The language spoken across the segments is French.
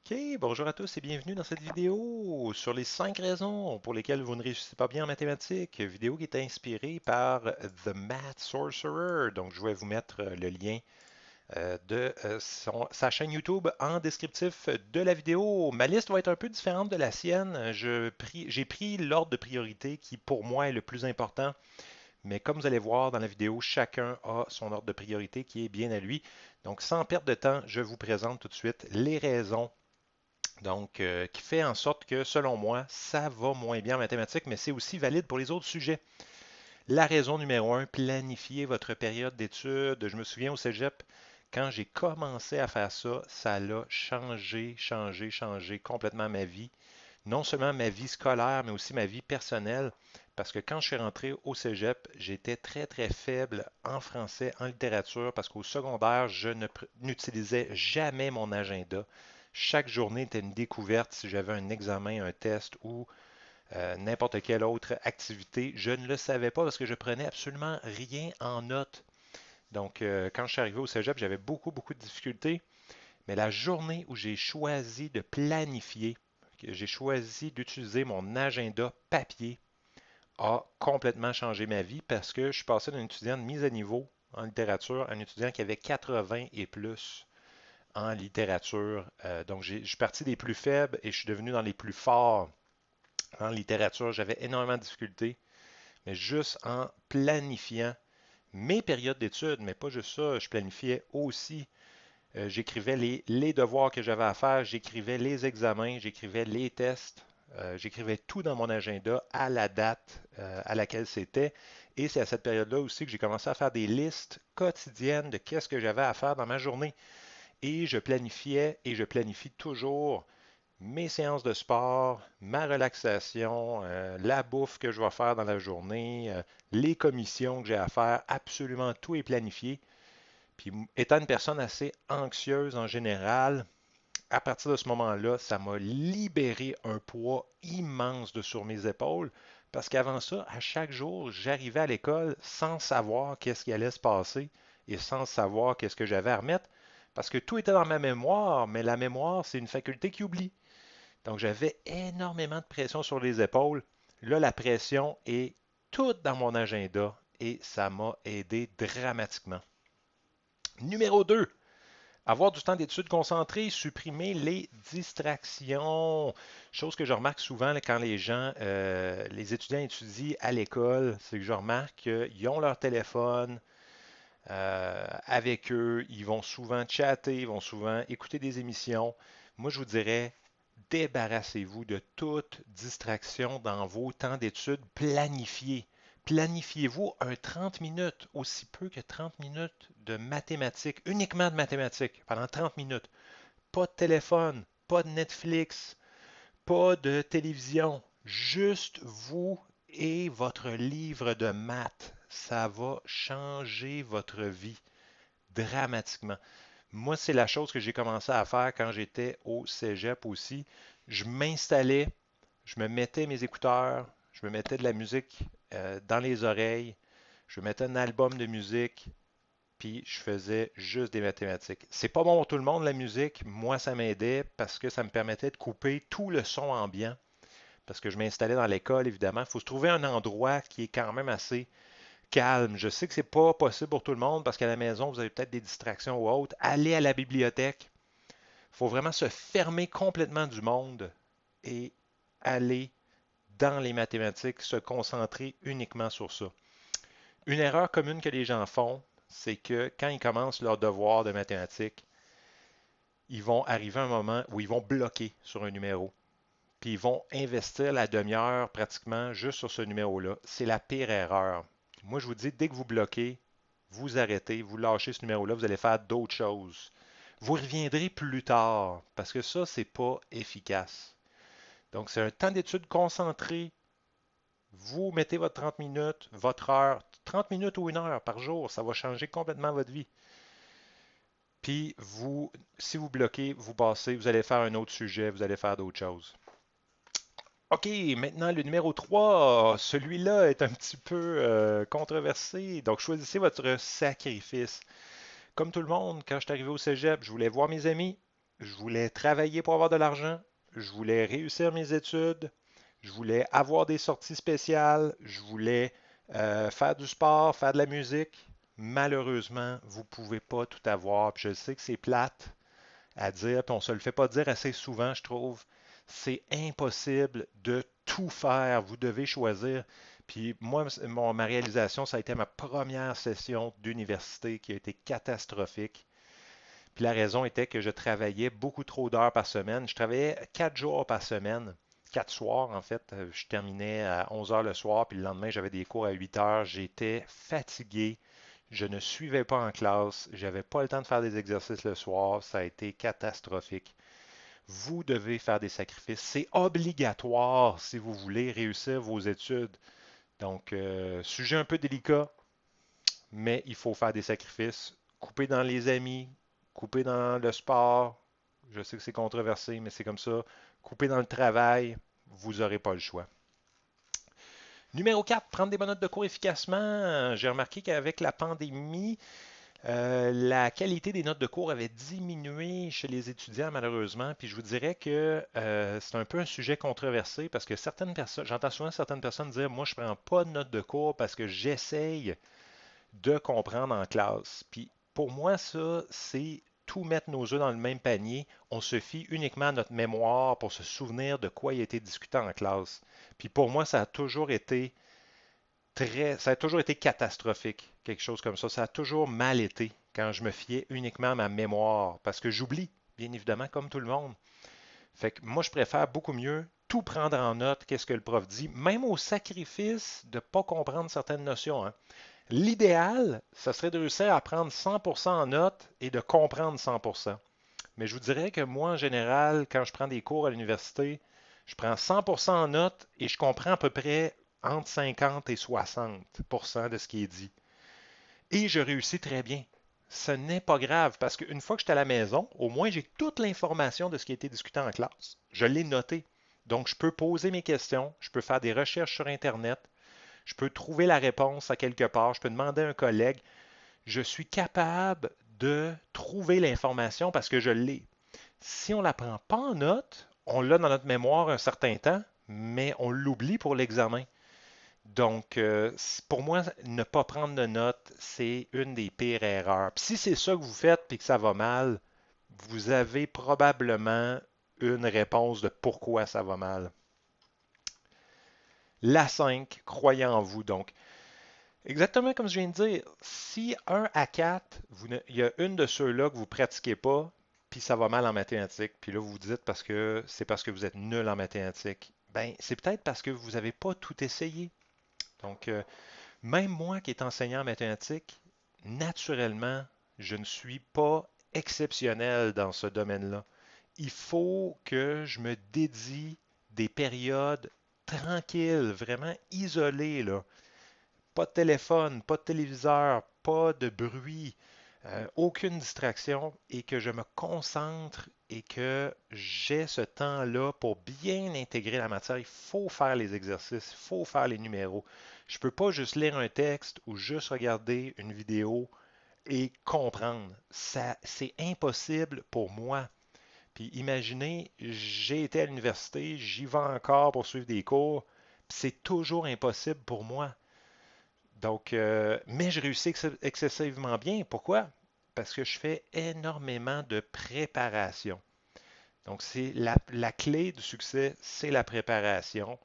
Ok, bonjour à tous et bienvenue dans cette vidéo sur les 5 raisons pour lesquelles vous ne réussissez pas bien en mathématiques. Vidéo qui est inspirée par The Math Sorcerer. Donc, je vais vous mettre le lien de sa chaîne YouTube en descriptif de la vidéo. Ma liste va être un peu différente de la sienne. J'ai pris l'ordre de priorité qui, pour moi, est le plus important. Mais comme vous allez voir dans la vidéo, chacun a son ordre de priorité qui est bien à lui. Donc, sans perdre de temps, je vous présente tout de suite les raisons donc, qui fait en sorte que, selon moi, ça va moins bien en mathématiques, mais c'est aussi valide pour les autres sujets. La raison numéro un, planifier votre période d'études. Je me souviens au cégep, quand j'ai commencé à faire ça, ça a changé complètement ma vie. Non seulement ma vie scolaire, mais aussi ma vie personnelle. Parce que quand je suis rentré au cégep, j'étais très faible en français, en littérature, parce qu'au secondaire, n'utilisais jamais mon agenda. Chaque journée était une découverte. Si j'avais un examen, un test ou n'importe quelle autre activité, je ne le savais pas parce que je prenais absolument rien en note. Donc, quand je suis arrivé au cégep, j'avais beaucoup de difficultés. Mais la journée où j'ai choisi de planifier, que j'ai choisi d'utiliser mon agenda papier, a complètement changé ma vie parce que je suis passé d'un étudiant de mise à niveau en littérature à un étudiant qui avait 80 et plus en littérature. Donc, je suis parti des plus faibles et je suis devenu dans les plus forts en littérature. J'avais énormément de difficultés, mais juste en planifiant mes périodes d'études, mais pas juste ça, je planifiais aussi. J'écrivais les devoirs que j'avais à faire, j'écrivais les examens, j'écrivais les tests, j'écrivais tout dans mon agenda à la date à laquelle c'était. Et c'est à cette période-là aussi que j'ai commencé à faire des listes quotidiennes de qu'est-ce que j'avais à faire dans ma journée. Et je planifiais et je planifie toujours mes séances de sport, ma relaxation, la bouffe que je vais faire dans la journée, les commissions que j'ai à faire, absolument tout est planifié. Puis étant une personne assez anxieuse en général, à partir de ce moment-là, ça m'a libéré un poids immense de sur mes épaules. Parce qu'avant ça, à chaque jour, j'arrivais à l'école sans savoir qu'est-ce qui allait se passer et sans savoir qu'est-ce que j'avais à remettre. Parce que tout était dans ma mémoire, mais la mémoire, c'est une faculté qui oublie. Donc, j'avais énormément de pression sur les épaules. Là, la pression est toute dans mon agenda et ça m'a aidé dramatiquement. Numéro 2, avoir du temps d'études concentré, supprimer les distractions. Chose que je remarque souvent là, quand les étudiants étudient à l'école, c'est que je remarque qu'ils ont leur téléphone avec eux, ils vont souvent chatter, ils vont souvent écouter des émissions. Moi, je vous dirais, débarrassez-vous de toute distraction dans vos temps d'études. Planifiez. Planifiez-vous un 30 minutes, aussi peu que 30 minutes de mathématiques, uniquement de mathématiques, pendant 30 minutes. Pas de téléphone, pas de Netflix, pas de télévision. Juste vous et votre livre de maths. Ça va changer votre vie dramatiquement. Moi, c'est la chose que j'ai commencé à faire quand j'étais au cégep aussi. Je m'installais, je me mettais mes écouteurs, je me mettais de la musique dans les oreilles, je mettais un album de musique, puis je faisais juste des mathématiques. C'est pas bon pour tout le monde la musique. Moi, ça m'aidait parce que ça me permettait de couper tout le son ambiant. Parce que je m'installais dans l'école, évidemment. Il faut se trouver un endroit qui est quand même assez calme. Je sais que c'est pas possible pour tout le monde parce qu'à la maison, vous avez peut-être des distractions ou autres. Allez à la bibliothèque. Il faut vraiment se fermer complètement du monde et aller dans les mathématiques, se concentrer uniquement sur ça. Une erreur commune que les gens font, c'est que quand ils commencent leur devoir de mathématiques, ils vont arriver à un moment où ils vont bloquer sur un numéro. Puis ils vont investir la demi-heure pratiquement juste sur ce numéro-là. C'est la pire erreur. Moi, je vous dis, dès que vous bloquez, vous arrêtez, vous lâchez ce numéro-là, vous allez faire d'autres choses. Vous reviendrez plus tard parce que ça, c'est pas efficace. Donc, c'est un temps d'étude concentré. Vous mettez votre 30 minutes, votre heure, 30 minutes ou une heure par jour, ça va changer complètement votre vie. Puis, si vous bloquez, vous passez, vous allez faire un autre sujet, vous allez faire d'autres choses. OK, maintenant le numéro 3, celui-là est un petit peu controversé. Donc, choisissez votre sacrifice. Comme tout le monde, quand je suis arrivé au cégep, je voulais voir mes amis. je voulais travailler pour avoir de l'argent, je voulais réussir mes études, je voulais avoir des sorties spéciales, je voulais faire du sport, faire de la musique. Malheureusement, vous ne pouvez pas tout avoir. Puis je sais que c'est plate à dire, puis on ne se le fait pas dire assez souvent, je trouve. C'est impossible de tout faire. Vous devez choisir. Puis moi, ma réalisation, ça a été ma première session d'université qui a été catastrophique. Puis la raison était que je travaillais beaucoup trop d'heures par semaine. Je travaillais 4 jours par semaine, 4 soirs en fait. Je terminais à 11 heures le soir, puis le lendemain, j'avais des cours à 8 heures. J'étais fatigué. Je ne suivais pas en classe. J'avais pas le temps de faire des exercices le soir. Ça a été catastrophique. Vous devez faire des sacrifices. C'est obligatoire si vous voulez réussir vos études. Donc, sujet un peu délicat, mais il faut faire des sacrifices. Couper dans les amis, couper dans le sport. Je sais que c'est controversé, mais c'est comme ça. Couper dans le travail, vous n'aurez pas le choix. Numéro 4, prendre des bonnes notes de cours efficacement. J'ai remarqué qu'avec la pandémie, la qualité des notes de cours avait diminué chez les étudiants, malheureusement. Puis je vous dirais que c'est un peu un sujet controversé parce que certaines personnes, j'entends souvent certaines personnes dire, moi, je ne prends pas de notes de cours parce que j'essaye de comprendre en classe. Puis pour moi, ça, c'est tout mettre nos œufs dans le même panier. On se fie uniquement à notre mémoire pour se souvenir de quoi il a été discuté en classe. Puis pour moi, ça a toujours été catastrophique, quelque chose comme ça. Ça a toujours mal été quand je me fiais uniquement à ma mémoire, parce que j'oublie, bien évidemment, comme tout le monde. Fait que moi, je préfère beaucoup mieux tout prendre en note, qu'est-ce que le prof dit, même au sacrifice de ne pas comprendre certaines notions, hein. L'idéal, ça serait de réussir à prendre 100% en note et de comprendre 100%. Mais je vous dirais que moi, en général, quand je prends des cours à l'université, je prends 100% en note et je comprends à peu près entre 50 et 60% de ce qui est dit. Et je réussis très bien. Ce n'est pas grave parce qu'une fois que je suis à la maison, au moins j'ai toute l'information de ce qui a été discuté en classe. Je l'ai noté. Donc, je peux poser mes questions, je peux faire des recherches sur Internet, je peux trouver la réponse à quelque part, je peux demander à un collègue. Je suis capable de trouver l'information parce que je l'ai. Si on ne la prend pas en note, on l'a dans notre mémoire un certain temps, mais on l'oublie pour l'examen. Donc, pour moi, ne pas prendre de notes, c'est une des pires erreurs. Puis si c'est ça que vous faites et que ça va mal, vous avez probablement une réponse de pourquoi ça va mal. La 5, croyez en vous. Donc, exactement comme je viens de dire, si 1 à 4, il y a une de ceux-là que vous ne pratiquez pas, puis ça va mal en mathématiques, puis là vous vous dites parce que c'est parce que vous êtes nul en mathématiques, ben c'est peut-être parce que vous n'avez pas tout essayé. Donc, même moi qui est enseignant en mathématiques, naturellement, je ne suis pas exceptionnel dans ce domaine-là. Il faut que je me dédie des périodes tranquilles, vraiment isolées, là. Pas de téléphone, pas de téléviseur, pas de bruit, aucune distraction et que je me concentre et que j'ai ce temps-là pour bien intégrer la matière. Il faut faire les exercices, il faut faire les numéros. Je ne peux pas juste lire un texte ou juste regarder une vidéo et comprendre. Ça, c'est impossible pour moi. Puis imaginez, j'ai été à l'université, j'y vais encore pour suivre des cours, puis c'est toujours impossible pour moi. Donc, mais je réussis excessivement bien. Pourquoi? Parce que je fais énormément de préparation. Donc, c'est la clé du succès, c'est la préparation.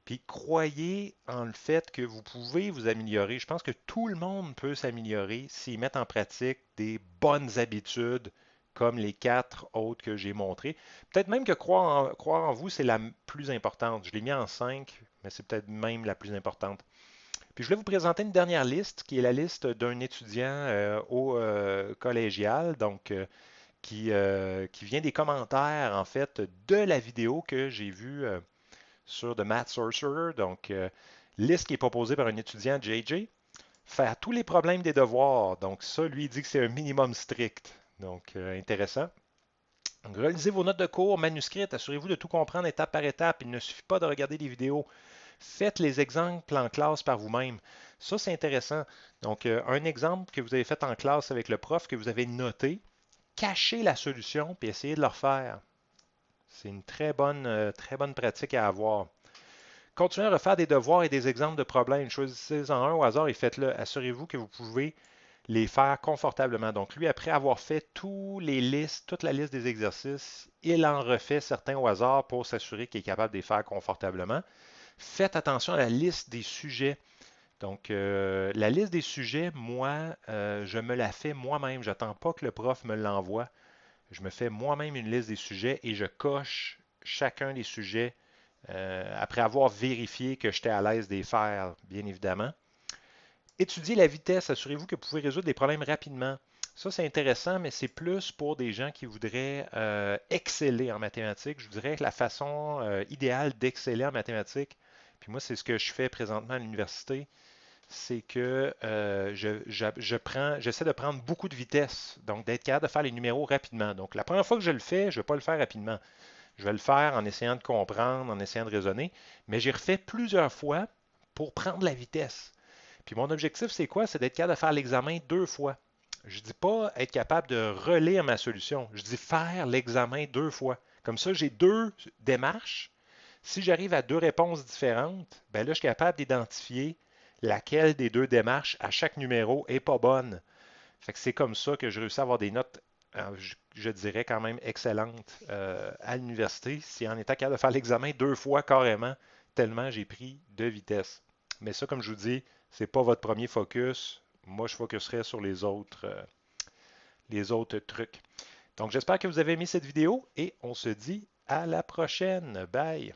Puis croyez en le fait que vous pouvez vous améliorer. Je pense que tout le monde peut s'améliorer s'ils mettent en pratique des bonnes habitudes comme les 4 autres que j'ai montrées. Peut-être même que croire en vous, c'est la plus importante. Je l'ai mis en 5, mais c'est peut-être même la plus importante. Puis je voulais vous présenter une dernière liste, qui est la liste d'un étudiant au collégial, donc qui vient des commentaires, en fait, de la vidéo que j'ai vue sur The Math Sorcerer. Donc, liste qui est proposée par un étudiant, JJ. Faire tous les problèmes des devoirs. Donc, ça, lui, il dit que c'est un minimum strict. Donc, intéressant. Donc, relisez vos notes de cours manuscrites. Assurez-vous de tout comprendre étape par étape. Il ne suffit pas de regarder des vidéos. Faites les exemples en classe par vous-même. Ça, c'est intéressant. Donc, un exemple que vous avez fait en classe avec le prof, que vous avez noté, cacher la solution puis essayer de le refaire. C'est une très bonne pratique à avoir. Continuez à refaire des devoirs et des exemples de problèmes. Choisissez-en un au hasard et faites-le. Assurez-vous que vous pouvez les faire confortablement. Donc, lui, après avoir fait toute la liste des exercices, il en refait certains au hasard pour s'assurer qu'il est capable de les faire confortablement. Faites attention à la liste des sujets. Donc, la liste des sujets, moi, je me la fais moi-même. Je n'attends pas que le prof me l'envoie. Je me fais moi-même une liste des sujets et je coche chacun des sujets après avoir vérifié que j'étais à l'aise de les faire, bien évidemment. Étudiez la vitesse. Assurez-vous que vous pouvez résoudre des problèmes rapidement. Ça, c'est intéressant, mais c'est plus pour des gens qui voudraient exceller en mathématiques. Je vous dirais que la façon idéale d'exceller en mathématiques, puis moi, c'est ce que je fais présentement à l'université, c'est que j'essaie de prendre beaucoup de vitesse, donc d'être capable de faire les numéros rapidement. Donc, la première fois que je le fais, je ne vais pas le faire rapidement. Je vais le faire en essayant de comprendre, en essayant de raisonner, mais j'ai refait plusieurs fois pour prendre la vitesse. Puis mon objectif, c'est quoi? C'est d'être capable de faire l'examen 2 fois. Je ne dis pas être capable de relire ma solution. Je dis faire l'examen 2 fois. Comme ça, j'ai 2 démarches. Si j'arrive à 2 réponses différentes, ben là, je suis capable d'identifier laquelle des 2 démarches à chaque numéro est pas bonne. Fait que c'est comme ça que je réussis à avoir des notes, je dirais quand même excellentes à l'université, c'est en étant capable de faire l'examen 2 fois carrément, tellement j'ai pris de vitesse. Mais ça, comme je vous dis, c'est pas votre premier focus. Moi, je focuserai sur les autres trucs. Donc, j'espère que vous avez aimé cette vidéo et on se dit à la prochaine. Bye!